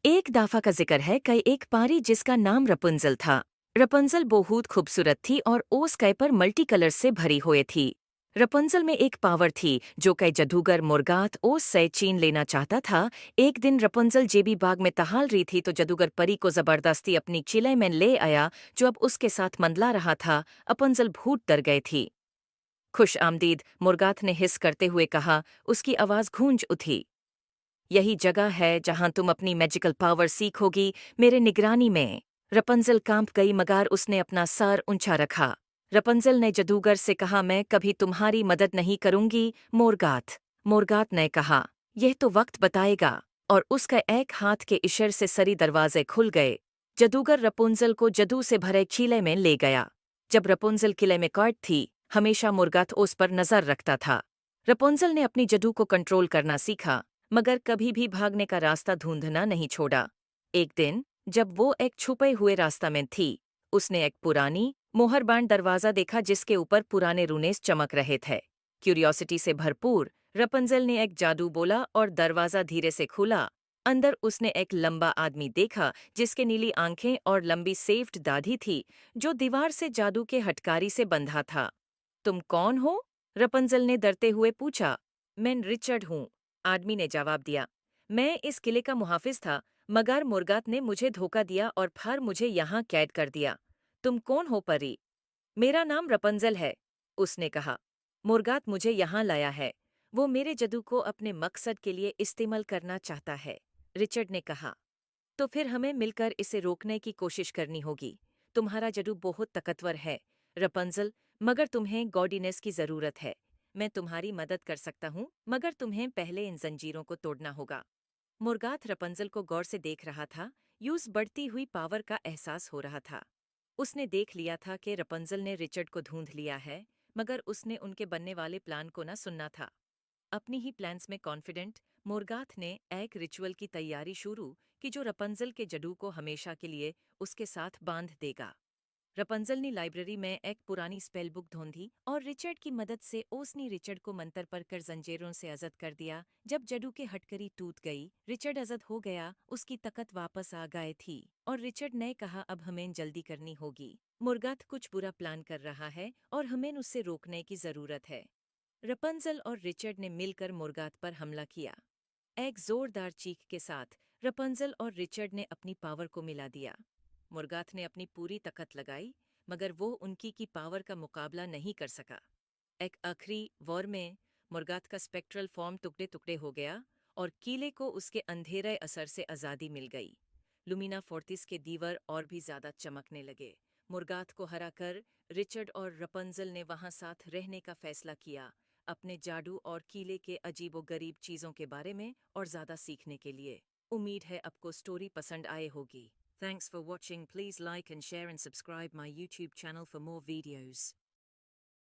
एक दाफा का जिक्र है कई एक पारी जिसका नाम रपुंजल था। रपुंजल बहुत खूबसूरत थी और ओस कई पर मल्टी कलर से भरी हुई थी। रपुंजल में एक पावर थी जो कई जादूगर मुर्गात ओस से छीन लेना चाहता था। एक दिन रपुंजल जेबी बाग में टहल रही थी तो जादूगर परी को जबरदस्ती अपनी चिले में ले आया जो अब उसके साथ मंडला रहा था। रपुंजल भूत डर गई थी। खुश आमदीद, मुर्गात ने हिस करते हुए कहा। उसकी आवाज गूंज उठी। यही जगह है जहां तुम अपनी मैजिकल पावर सीखोगी, मेरे निगरानी में। रपुंजल कांप गई मगर उसने अपना सर ऊंचा रखा। रपुंजल ने जादूगर से कहा, मैं कभी तुम्हारी मदद नहीं करूंगी मोरगात। मोरगात ने कहा, यह तो वक्त बताएगा। और उसका एक हाथ के इशारे से सरी दरवाजे खुल गए। जादूगर रपुंजल को जादू से भरे किले में ले गया। जब रपुंजल किले में कैद थी, हमेशा मुर्गात उस पर नजर रखता था। रपुंजल ने अपनी जादू को कंट्रोल करना सीखा, मगर कभी भी भागने का रास्ता ढूंढना नहीं छोड़ा। एक दिन जब वो एक छुपे हुए रास्ता में थी, उसने एक पुरानी मोहरबान दरवाजा देखा जिसके ऊपर पुराने रूनेस चमक रहे थे। क्यूरियोसिटी से भरपूर रपुंजल ने एक जादू बोला और दरवाजा धीरे से खुला। अंदर उसने एक लंबा आदमी देखा जिसके नीली आंखें और लंबी सेव्ड दाढ़ी थी, जो दीवार से जादू के हटकारी से बंधा था। तुम कौन हो? रपुंजल ने डरते हुए पूछा। मैं रिचर्ड हूँ, आदमी ने जवाब दिया। मैं इस किले का मुहाफिज था, मगर मुर्गात ने मुझे धोखा दिया और फिर मुझे यहाँ कैद कर दिया। तुम कौन हो परी? मेरा नाम रपुंजल है, उसने कहा। मुर्गात मुझे यहाँ लाया है। वो मेरे जादू को अपने मकसद के लिए इस्तेमाल करना चाहता है, रिचर्ड ने कहा। तो फिर हमें मिलकर इसे रोकने की कोशिश करनी होगी। तुम्हारा जादू बहुत ताकतवर है रपुंजल, मगर तुम्हें गॉडीनेस की जरूरत है। मैं तुम्हारी मदद कर सकता हूँ, मगर तुम्हें पहले इन जंजीरों को तोड़ना होगा। मुर्गात रपुंजल को गौर से देख रहा था। यूज बढ़ती हुई पावर का एहसास हो रहा था। उसने देख लिया था कि रपुंजल ने रिचर्ड को ढूंढ लिया है, मगर उसने उनके बनने वाले प्लान को न सुनना था। अपनी ही प्लान्स में कॉन्फिडेंट, मोरगाथ ने एक रिचुअल की तैयारी शुरू की जो रपुंजल के जादू को हमेशा के लिए उसके साथ बांध देगा। रपुंजल ने लाइब्रेरी में एक पुरानी स्पेल बुक ढूंढी और रिचर्ड की मदद से उसने रिचर्ड को मंतर पर कर जंजीरों से आजाद कर दिया। जब जादू की हटकड़ी टूट गई, रिचर्ड आजाद हो गया, उसकी ताकत वापस आ गई थी। और रिचर्ड ने कहा, अब हमें जल्दी करनी होगी। मुर्गात कुछ बुरा प्लान कर रहा है और हमें उससे रोकने की जरूरत है। रपुंजल और रिचर्ड ने मिलकर मुर्गात पर हमला किया। एक जोरदार चीख के साथ रपुंजल और रिचर्ड ने अपनी पावर को मिला दिया। मुर्गात ने अपनी पूरी ताकत लगाई, मगर वो उनकी की पावर का मुकाबला नहीं कर सका। एक आखिरी वॉर में मुर्गात का स्पेक्ट्रल फॉर्म टुकड़े टुकड़े हो गया और किले को उसके अंधेरे असर से आज़ादी मिल गई। लुमिना फोर्टिस के दीवार और भी ज्यादा चमकने लगे। मुर्गात को हराकर रिचर्ड और रपुंजल ने वहां साथ रहने का फैसला किया, अपने जादू और किले के अजीबो-गरीब चीजों के बारे में और ज्यादा सीखने के लिए। उम्मीद है आपको स्टोरी पसंद आए होगी। Thanks for watching. Please like and share and subscribe my YouTube channel for more videos.